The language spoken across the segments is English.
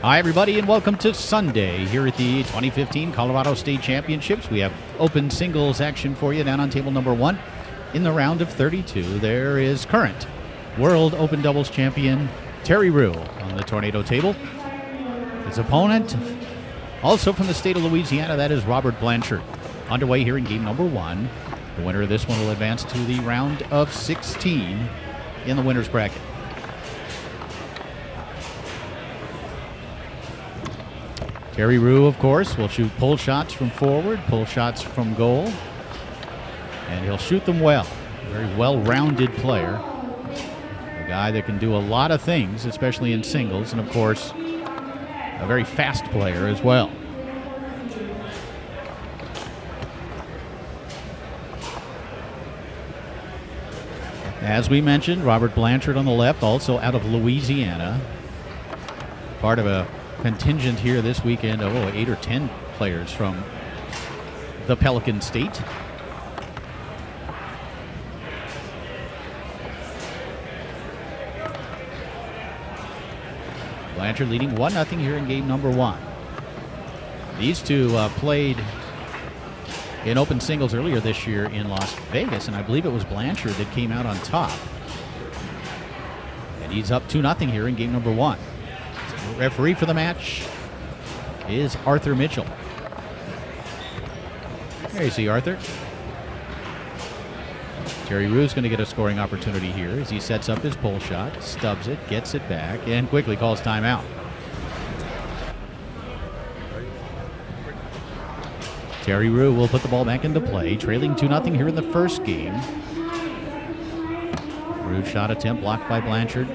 Hi, everybody, and welcome to Sunday here at the 2015 Colorado State Championships. We have open singles action for you down on table number 1. In the round of 32, there is current World Open Doubles champion Terry Rew on the tornado table. His opponent, also from the state of Louisiana, that is Robert Blanchard. Underway here in game number 1. The winner of this one will advance to the round of 16 in the winner's bracket. Terry Rew, of course, will shoot pull shots from forward, pull shots from goal, and he'll shoot them well. A very well-rounded player. A guy that can do a lot of things, especially in singles, and of course, a very fast player as well. As we mentioned, Robert Blanchard on the left, also out of Louisiana. Part of a contingent here this weekend of 8 or 10 players from the Pelican State. Blanchard leading 1-0 here in game number 1. These two played in open singles earlier this year in Las Vegas, and I believe it was Blanchard that came out on top. And he's up 2-0 here in game number 1. Referee for the match is Arthur Mitchell. There you see Arthur. Terry Rew is going to get a scoring opportunity here as he sets up his pull shot, stubs it, gets it back, and quickly calls timeout. Terry Rew will put the ball back into play, trailing 2-0 here in the first game. Rew shot attempt blocked by Blanchard.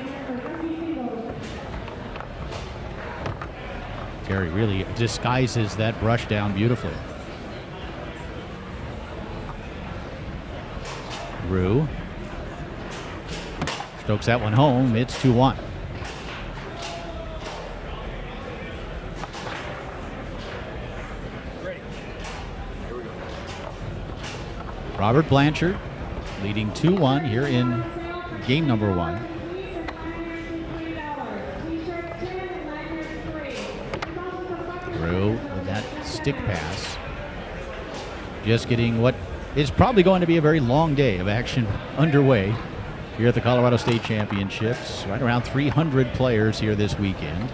Terry really disguises that brush down beautifully. Rew strokes that one home. It's 2-1. Robert Blanchard leading 2-1 here in game number 1. With that stick pass, just getting what is probably going to be a very long day of action underway here at the Colorado State Championships. Right around 300 players here this weekend.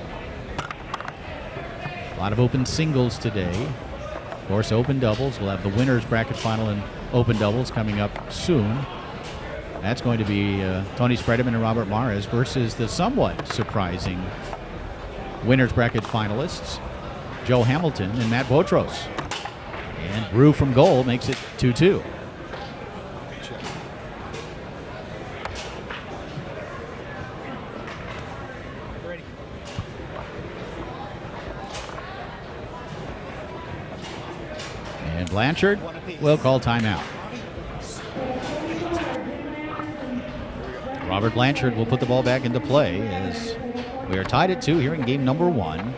A lot of open singles today. Of course, open doubles. We'll have the winner's bracket final and open doubles coming up soon. That's going to be Tony Spredeman and Robert Mares versus the somewhat surprising winner's bracket finalists, Joe Hamilton and Matt Botros. And Rew from goal makes it 2-2. And Blanchard will call timeout. Robert Blanchard will put the ball back into play as we are tied at 2 here in game number 1.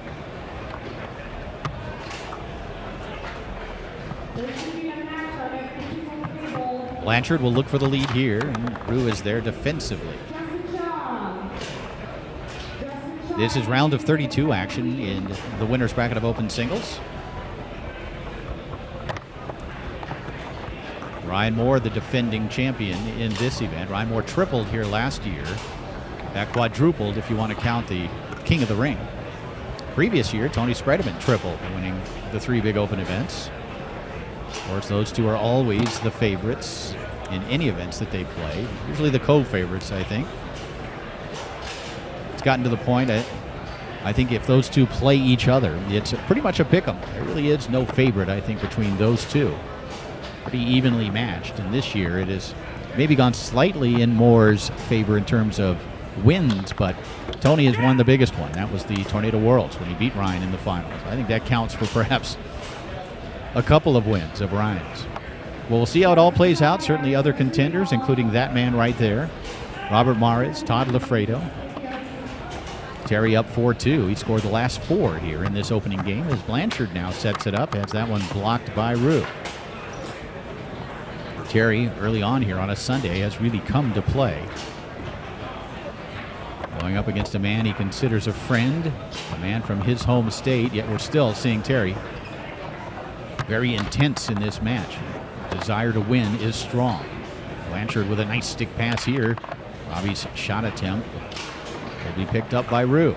Blanchard will look for the lead here, and Rew is there defensively. This is round of 32 action in the winner's bracket of open singles. Ryan Moore, the defending champion in this event. Ryan Moore tripled here last year. That quadrupled if you want to count the King of the Ring. Previous year, Tony Spredeman tripled, winning the 3 big open events. Of course, those two are always the favorites in any events that they play. Usually the co-favorites, I think. It's gotten to the point, I think if those two play each other, it's pretty much a pick-em. There really is no favorite, I think, between those two. Pretty evenly matched, and this year it has maybe gone slightly in Moore's favor in terms of wins, but Tony has won the biggest one. That was the Tornado Worlds when he beat Ryan in the finals. I think that counts for perhaps a couple of wins of Ryan's. Well, we'll see how it all plays out. Certainly other contenders, including that man right there, Robert Mares, Todd Lafredo. Terry up 4-2. He scored the last 4 here in this opening game as Blanchard now sets it up, has that one blocked by Rew. Terry, early on here on a Sunday, has really come to play. Going up against a man he considers a friend, a man from his home state, yet we're still seeing Terry very intense in this match. Desire to win is strong. Blanchard with a nice stick pass here. Robbie's shot attempt will be picked up by Roux.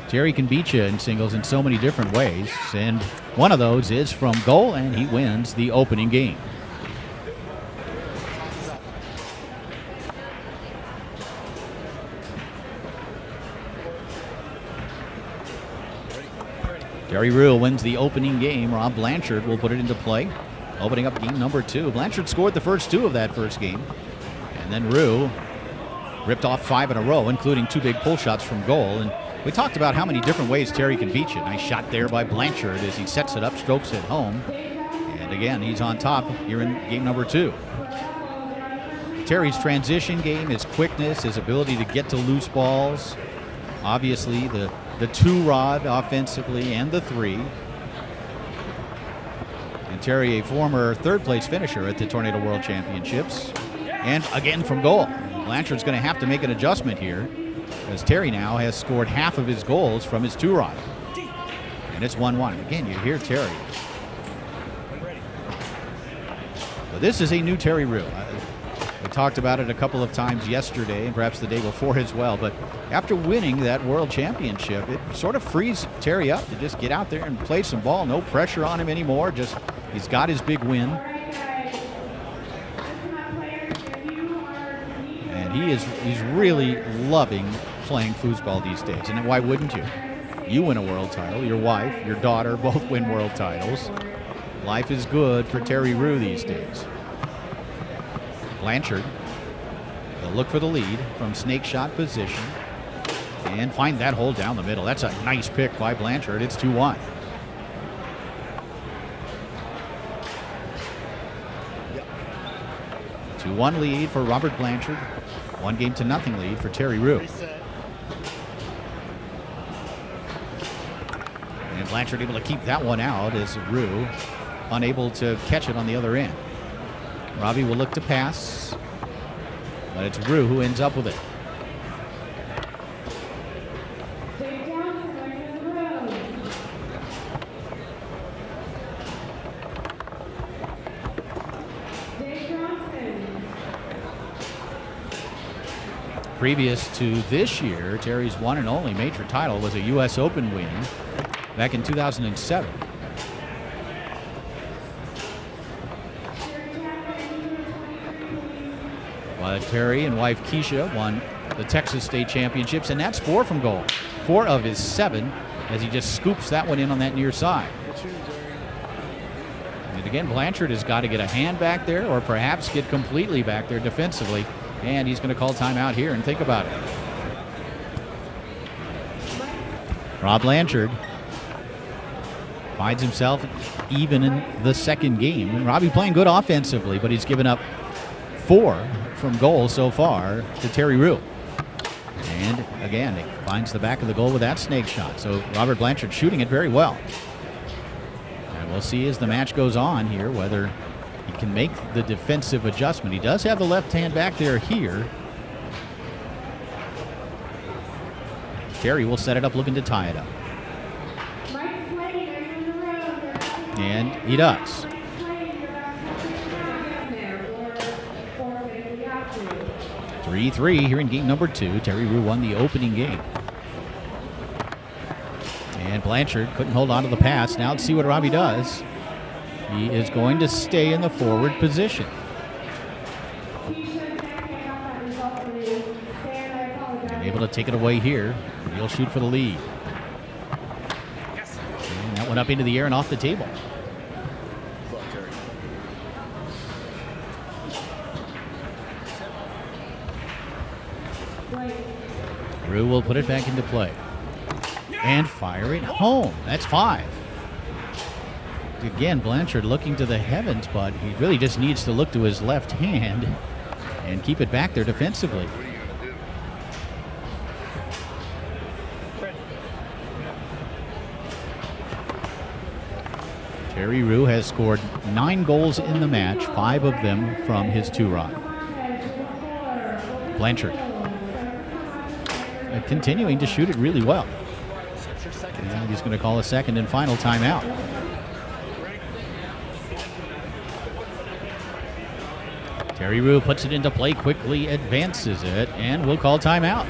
Terry can beat you in singles in so many different ways, and one of those is from goal, and he wins the opening game. Terry Roux wins the opening game. Rob Blanchard will put it into play, opening up game number 2. Blanchard scored the first 2 of that first game, and then Roux ripped off 5 in a row, including 2 big pull shots from goal. And we talked about how many different ways Terry can beat you. Nice shot there by Blanchard as he sets it up, strokes it home. And again, he's on top here in game number 2. Terry's transition game, his quickness, his ability to get to loose balls. Obviously, the 2-rod offensively and the 3. And Terry, a former third-place finisher at the Tornado World Championships. And again from goal. Blanchard's going to have to make an adjustment here, as Terry now has scored half of his goals from his 2-rod. And it's 1-1. Again, you hear Terry. But this is a new Terry Roux. We talked about it a couple of times yesterday and perhaps the day before as well. But after winning that World Championship, it sort of frees Terry up to just get out there and play some ball. No pressure on him anymore. Just he's got his big win. He's really loving playing foosball these days. And why wouldn't you? You win a world title. Your wife, your daughter both win world titles. Life is good for Terry Roux these days. Blanchard will look for the lead from snake shot position and find that hole down the middle. That's a nice pick by Blanchard. It's 2-1. Yep. 2-1 lead for Robert Blanchard. 1-0 lead for Terry Roux. And Blanchard able to keep that one out as Roux unable to catch it on the other end. Robbie will look to pass, but it's Roux who ends up with it. Previous to this year, Terry's one and only major title was a U.S. Open win back in 2007. While Terry and wife Keisha won the Texas State Championships, and that's 4 from goal. 4 of his 7 as he just scoops that one in on that near side. And again, Blanchard has got to get a hand back there or perhaps get completely back there defensively. And he's going to call timeout here and think about it. Rob Blanchard finds himself even in the second game. And Robbie playing good offensively, but he's given up 4 from goal so far to Terry Roux. And again, he finds the back of the goal with that snake shot. So Robert Blanchard shooting it very well. And we'll see as the match goes on here whether he can make the defensive adjustment. He does have the left hand back there here. Terry will set it up looking to tie it up. And he does. (3-3) here in game number 2. Terry Roux won the opening game. And Blanchard couldn't hold on to the pass. Now let's see what Robbie does. He is going to stay in the forward position. And able to take it away here. He'll shoot for the lead. And that went up into the air and off the table. Roux will put it back into play. And fire it home. That's 5. Again, Blanchard looking to the heavens, but he really just needs to look to his left hand and keep it back there defensively. Terry Roux has scored 9 goals in the match, 5 of them from his 2-rod. Blanchard continuing to shoot it really well. And he's going to call a second and final timeout. Terry Rue puts it into play quickly, advances it, and will call timeout.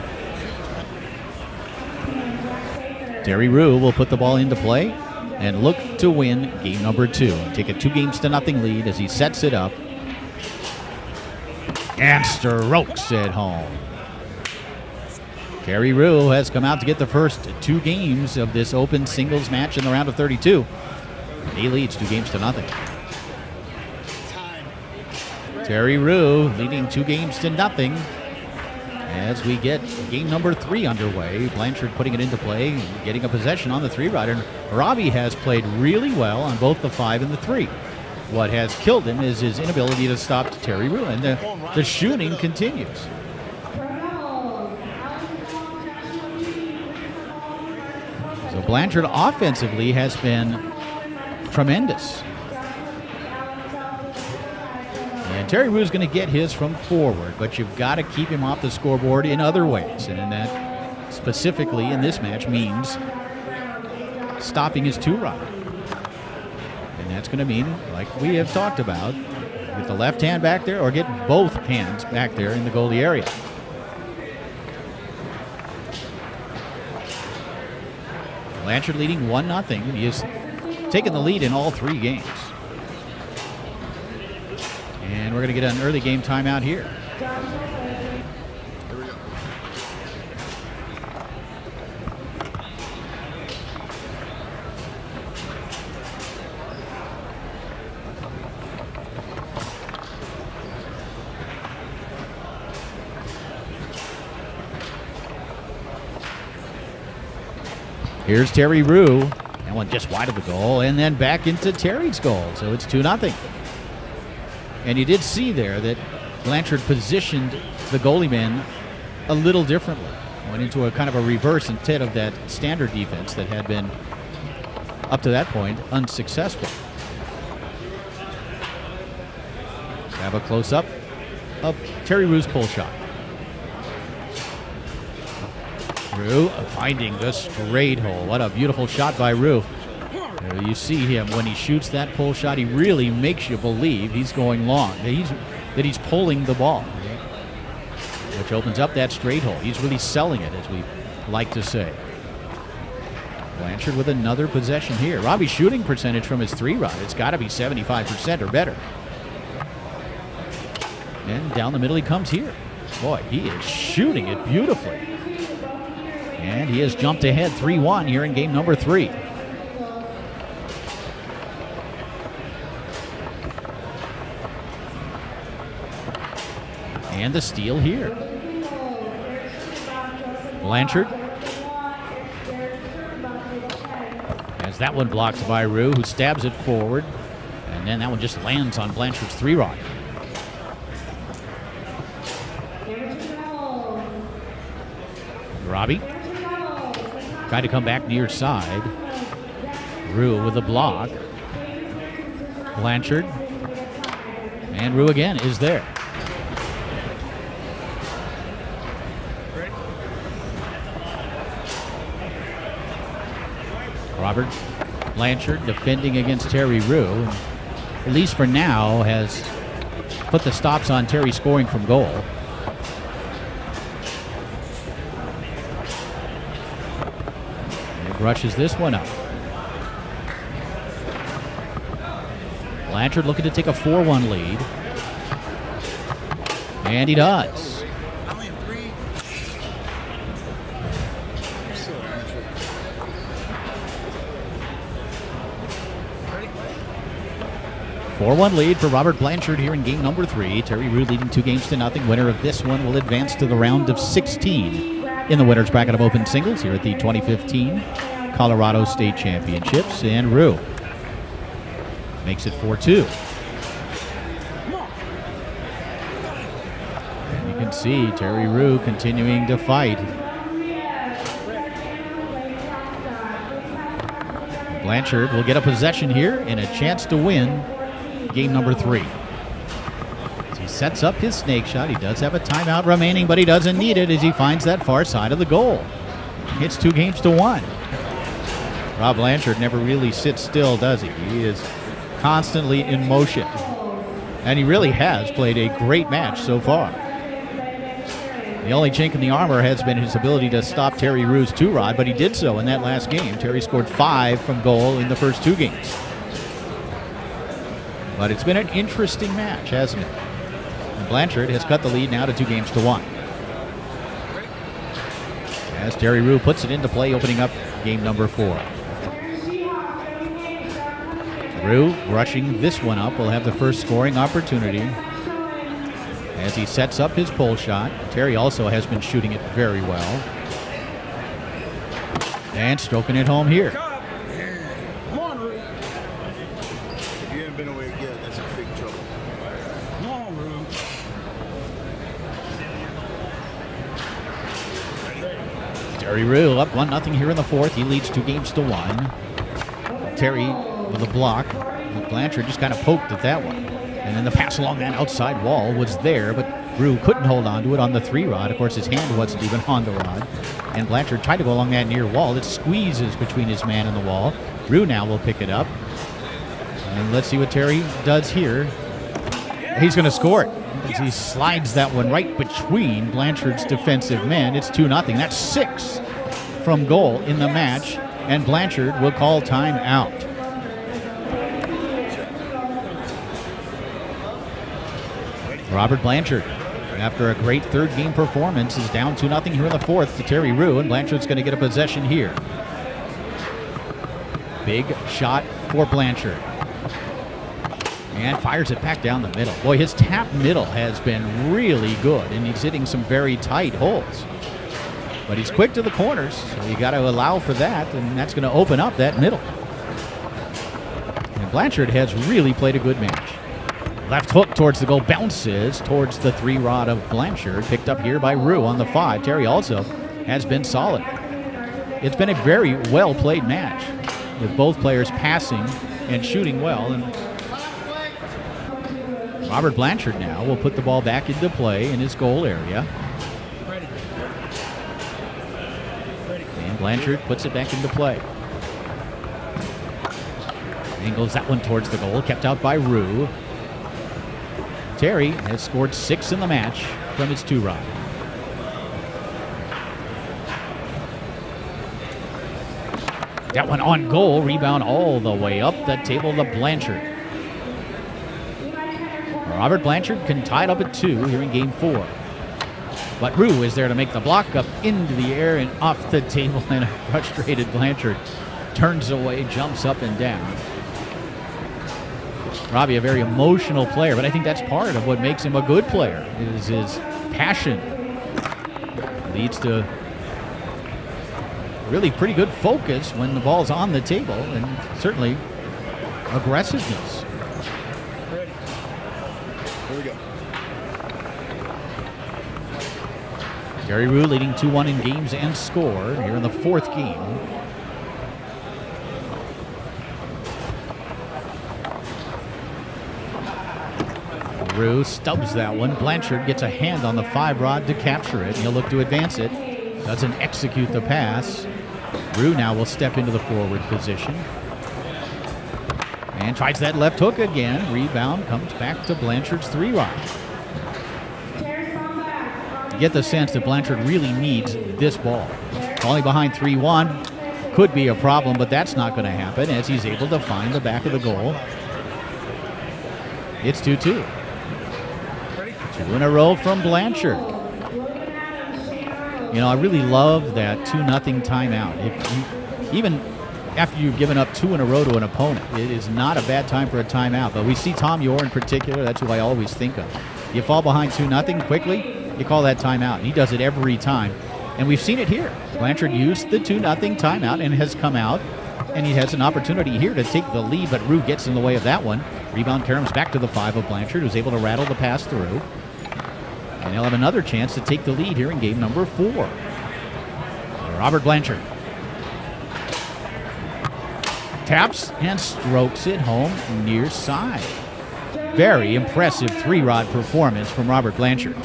Terry Rue will put the ball into play and look to win game number 2. Take a 2-0 lead as he sets it up. And strokes it home. Terry Rue has come out to get the first 2 games of this open singles match in the round of 32. He leads 2-0. Terry Rue leading 2-0 as we get game number 3 underway. Blanchard putting it into play, getting a possession on the 3-rod. And Robbie has played really well on both the 5 and the 3. What has killed him is his inability to stop Terry Rue, and the shooting continues. So Blanchard offensively has been tremendous. And Terry Rue is going to get his from forward, but you've got to keep him off the scoreboard in other ways. And that specifically in this match means stopping his 2-rod. And that's going to mean, like we have talked about, get the left hand back there or get both hands back there in the goalie area. Blanchard leading 1-0. He has taken the lead in all 3 games. And we're going to get an early game timeout here. Here's Terry Rue. That one just wide of the goal, and then back into Terry's goal. So it's 2-0. And you did see there that Blanchard positioned the goalie man a little differently. Went into a kind of a reverse instead of that standard defense that had been, up to that point, unsuccessful. Have a close-up of Terry Rue's pull shot. Rue finding the straight hole. What a beautiful shot by Rue. You see him when he shoots that pull shot, he really makes you believe he's going long, that he's pulling the ball, which opens up that straight hole. He's really selling it, as we like to say. Blanchard with another possession here. Robbie's shooting percentage from his 3-rod, it's got to be 75% or better. And down the middle he comes here. Boy, he is shooting it beautifully. And he has jumped ahead 3-1 here in game number 3. And the steal here. Blanchard. As that one blocked by Rue, who stabs it forward. And then that one just lands on Blanchard's 3-rod. Robbie. Tried to come back near side. Rue with a block. Blanchard. And Rue again is there. Robert Blanchard defending against Terry Rue. At least for now has put the stops on Terry scoring from goal. And brushes this one up. Blanchard looking to take a 4-1 lead. And he does. 4-1 lead for Robert Blanchard here in game number 3. Terry Rue leading 2-0. Winner of this one will advance to the round of 16 in the winner's bracket of open singles here at the 2015 Colorado State Championships. And Rue makes it 4-2. And you can see Terry Rue continuing to fight. Blanchard will get a possession here and a chance to win game number 3. He sets up his snake shot. He does have a timeout remaining, but he doesn't need it as he finds that far side of the goal. It's 2-1. Rob Blanchard never really sits still, does he? He is constantly in motion. And he really has played a great match so far. The only chink in the armor has been his ability to stop Terry Rue's two-rod, but he did so in that last game. Terry scored 5 from goal in the first 2 games. But it's been an interesting match, hasn't it? And Blanchard has cut the lead now to 2-1. As Terry Rue puts it into play, opening up game number 4. Rue rushing this one up will have the first scoring opportunity as he sets up his pole shot. Terry also has been shooting it very well. And stroking it home here. Come on, Rue. If you haven't been away again, that's a big trouble. Come on, Rue. Terry Rue up 1-0 here in the 4th. He leads 2-1. Terry with a block. Blanchard just kind of poked at that one. And then the pass along that outside wall was there, but Rue couldn't hold on to it on the 3-rod. Of course, his hand wasn't even on the rod. And Blanchard tried to go along that near wall. It squeezes between his man and the wall. Rue now will pick it up. And let's see what Terry does here. He's going to score it as he slides that one right between Blanchard's defensive men. It's 2-0. That's 6 from goal in the match. And Blanchard will call time out. Robert Blanchard, after a great third game performance, is down 2-0 here in the 4th to Terry Rue, and Blanchard's going to get a possession here. Big shot for Blanchard. And fires it back down the middle. Boy, his tap middle has been really good, and he's hitting some very tight holes. But he's quick to the corners, so you got to allow for that, and that's going to open up that middle. And Blanchard has really played a good match. Left hook towards the goal, bounces towards the 3-rod of Blanchard, picked up here by Rue on the 5. Terry also has been solid. It's been a very well-played match with both players passing and shooting well. And Robert Blanchard now will put the ball back into play in his goal area. And Blanchard puts it back into play. Angles that one towards the goal, kept out by Rue. Terry has scored 6 in the match from his 2-rod. That one on goal, rebound all the way up the table to Blanchard. Robert Blanchard can tie it up at 2 here in game 4. But Rue is there to make the block up into the air and off the table, and a frustrated Blanchard turns away, jumps up and down. Robbie, a very emotional player, but I think that's part of what makes him a good player, is his passion. Leads to really pretty good focus when the ball's on the table, and certainly aggressiveness. Ready. Here we go. Terry Rue leading 2-1 in games and score here in the 4th game. Rue stubs that one. Blanchard gets a hand on the 5-rod to capture it. He'll look to advance it. Doesn't execute the pass. Rue now will step into the forward position. And tries that left hook again. Rebound comes back to Blanchard's 3-rod. You get the sense that Blanchard really needs this ball. Falling behind 3-1 could be a problem, but that's not going to happen as he's able to find the back of the goal. It's 2-2. 2 in a row from Blanchard. You know, I really love that 2-0 timeout. Even after you've given up 2 in a row to an opponent, it is not a bad time for a timeout. But we see Tom Yore in particular. That's who I always think of. You fall behind 2-0 quickly, you call that timeout. He does it every time. And we've seen it here. Blanchard used the 2-0 timeout and has come out. And he has an opportunity here to take the lead, but Rue gets in the way of that one. Rebound caroms back to the 5 of Blanchard, who's able to rattle the pass through. And he'll have another chance to take the lead here in game number 4. Robert Blanchard taps and strokes it home near side. very impressive three-rod performance from Robert Blanchard.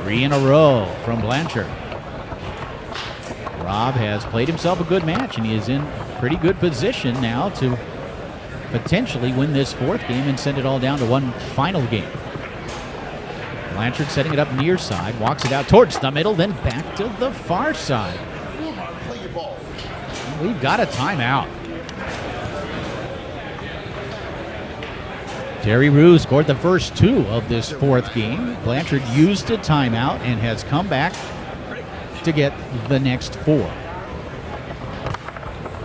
3 in a row from Blanchard. Rob has played himself a good match, and he is in pretty good position now to potentially win this fourth game and send it all down to one final game. Blanchard setting it up near side, walks it out towards the middle, then back to the far side. Play your ball. We've got a timeout. Terry Roux scored the first 2 of this fourth game. Blanchard used a timeout and has come back to get the next 4.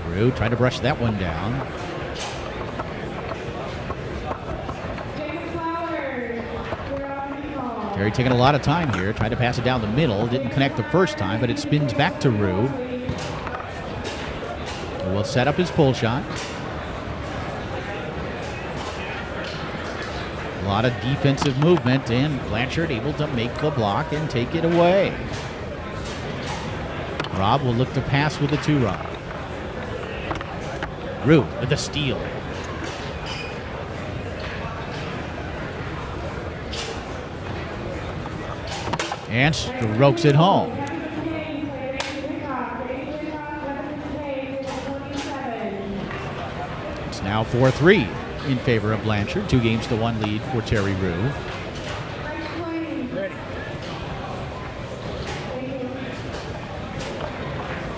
Roux tried to brush that one down. Terry taking a lot of time here, tried to pass it down the middle, didn't connect the first time, but it spins back to Roux. Will set up his pull shot. A lot of defensive movement, and Blanchard able to make the block and take it away. Rob will look to pass with the 2-rod. Roux with the steal. And strokes it home. It's now 4-3 in favor of Blanchard. 2 games to 1 lead for Terry Roux.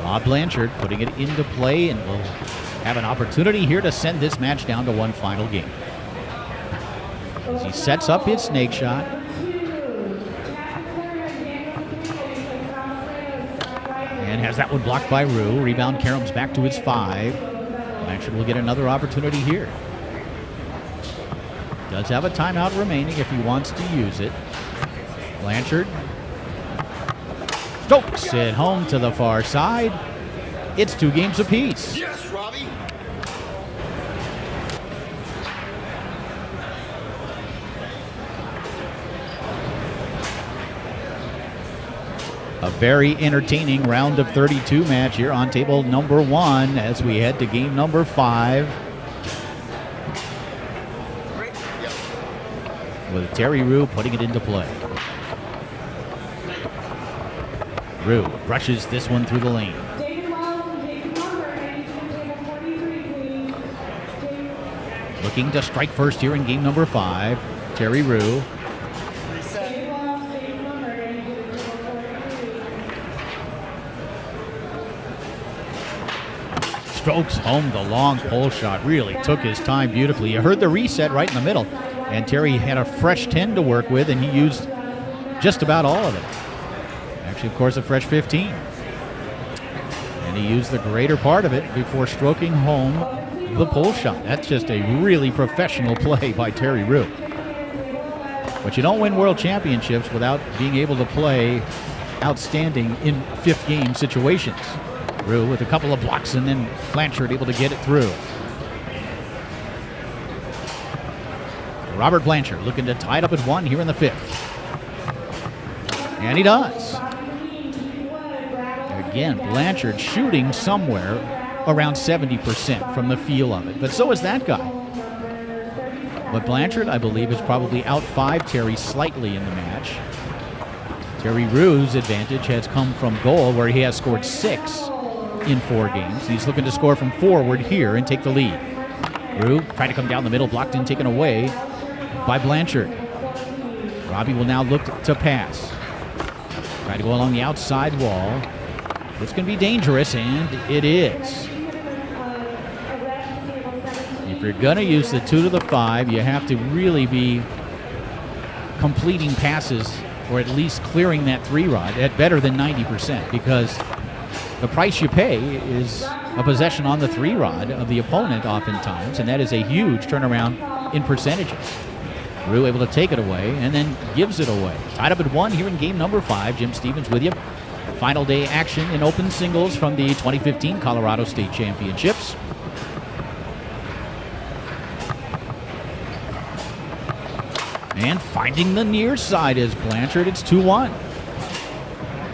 Rob Blanchard putting it into play and will have an opportunity here to send this match down to one final game. As he sets up his snake shot. And has that one blocked by Roux. Rebound Karams back to his 5. Blanchard will get another opportunity here. Does have a timeout remaining if he wants to use it. Blanchard stokes it home to the far side. It's 2 games apiece. Yes, Robbie. A very entertaining round of 32 match here on table number 1 as we head to game number 5. With Terry Roux putting it into play. Roux brushes this one through the lane. Looking to strike first here in game number 5. Terry Roux. Strokes home the long pull shot. Really took his time beautifully. You heard the reset right in the middle. And Terry had a fresh 10 to work with, and he used just about all of it. Actually, of course, a fresh 15. And he used the greater part of it before stroking home the pull shot. That's just a really professional play by Terry Roux. But you don't win world championships without being able to play outstanding in fifth game situations. Roux with a couple of blocks, and then Blanchard able to get it through. Robert Blanchard looking to tie it up at 1 here in the 5th. And he does. Again, Blanchard shooting somewhere around 70% from the feel of it. But so is that guy. But Blanchard, I believe, is probably out 5 Terry slightly in the match. Terry Roux's advantage has come from goal, where he has scored 6 in 4 games. He's looking to score from forward here and take the lead. Roux trying to come down the middle, blocked and taken away by Blanchard. Robbie will now look to pass. Try to go along the outside wall. It's going to be dangerous, and it is. If you're going to use the 2 to the 5, you have to really be completing passes, or at least clearing that 3-rod at better than 90%, because the price you pay is a possession on the 3-rod of the opponent oftentimes, and that is a huge turnaround in percentages. Roux able to take it away and then gives it away. Tied up at 1 here in game number 5. Jim Stevens with you. Final day action in open singles from the 2015 Colorado State Championships. And finding the near side is Blanchard. It's 2-1.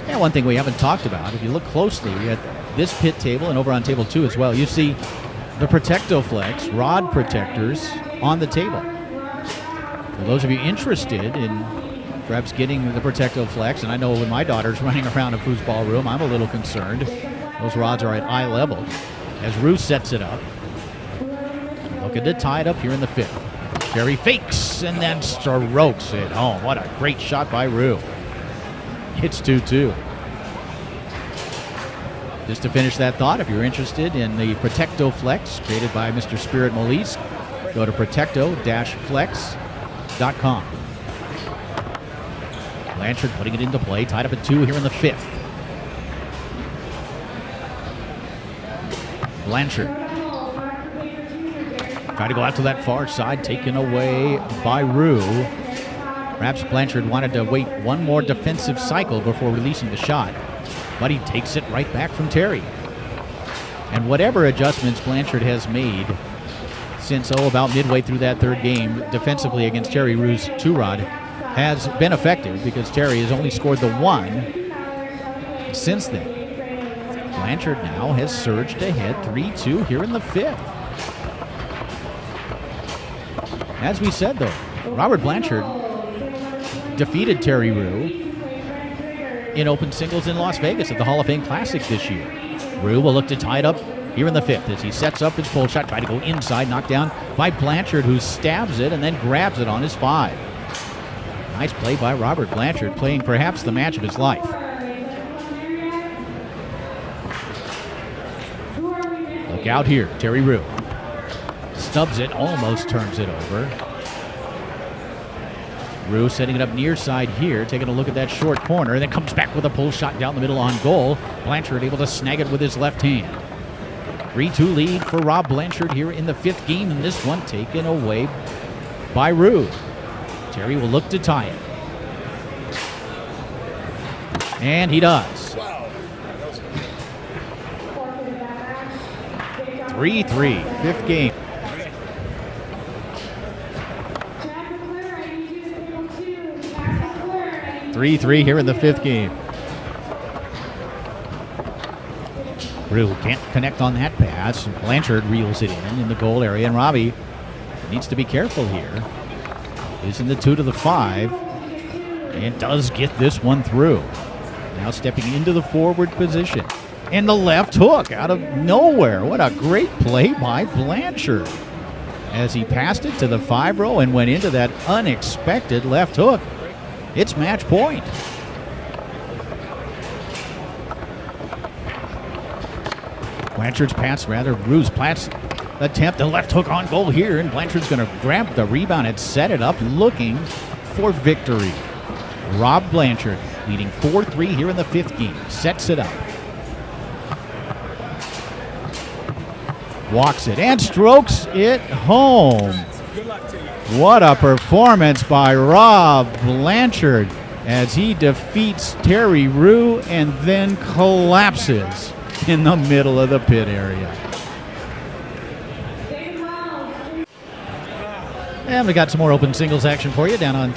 And one thing we haven't talked about, if you look closely at this pit table and over on table 2 as well, you see the Protectoflex rod protectors on the table. For those of you interested in perhaps getting the Protectoflex, and I know when my daughter's running around a foosball room, I'm a little concerned. Those rods are at eye level as Rue sets it up. Looking to tie it up here in the 5th. Terry fakes and then strokes it home. What a great shot by Rue. It's 2-2. Just to finish that thought, if you're interested in the Protectoflex created by Mr. Spirit Molise, go to protecto-flex.com. Blanchard putting it into play, tied up at 2 here in the 5th. Blanchard trying to go out to that far side, taken away by Rue. Perhaps Blanchard wanted to wait one more defensive cycle before releasing the shot, but he takes it right back from Terry. And whatever adjustments Blanchard has made since, about midway through that 3rd game defensively against Terry Rue's 2-rod has been effective, because Terry has only scored the 1 since then. Blanchard now has surged ahead 3-2 here in the 5th. As we said, though, Robert Blanchard defeated Terry Rue in open singles in Las Vegas at the Hall of Fame Classic this year. Rue will look to tie it up here in the 5th as he sets up his pull shot, trying to go inside, knocked down by Blanchard, who stabs it and then grabs it on his 5. Nice play by Robert Blanchard, playing perhaps the match of his life. Look out here, Terry Rue. Stubs it, almost turns it over. Rue setting it up near side here, taking a look at that short corner, and then comes back with a pull shot down the middle on goal. Blanchard able to snag it with his left hand. 3-2 lead for Rob Blanchard here in the 5th game, and this one taken away by Rue. Terry will look to tie it. And he does. 3-3, 5th game. Three here in the 5th game. Rue can't connect on that pass. Blanchard reels it in the goal area, and Robbie needs to be careful here. Using the 2 to the 5, and does get this one through. Now stepping into the forward position. And the left hook out of nowhere. What a great play by Blanchard, as he passed it to the 5 row and went into that unexpected left hook. It's match point. Blanchard's pass, Rue's pass attempt, the left hook on goal here, and Blanchard's going to grab the rebound and set it up, looking for victory. Rob Blanchard leading 4-3 here in the 5th game. Sets it up. Walks it and strokes it home. What a performance by Rob Blanchard as he defeats Terry Rue and then collapses in the middle of the pit area. And we got some more open singles action for you down on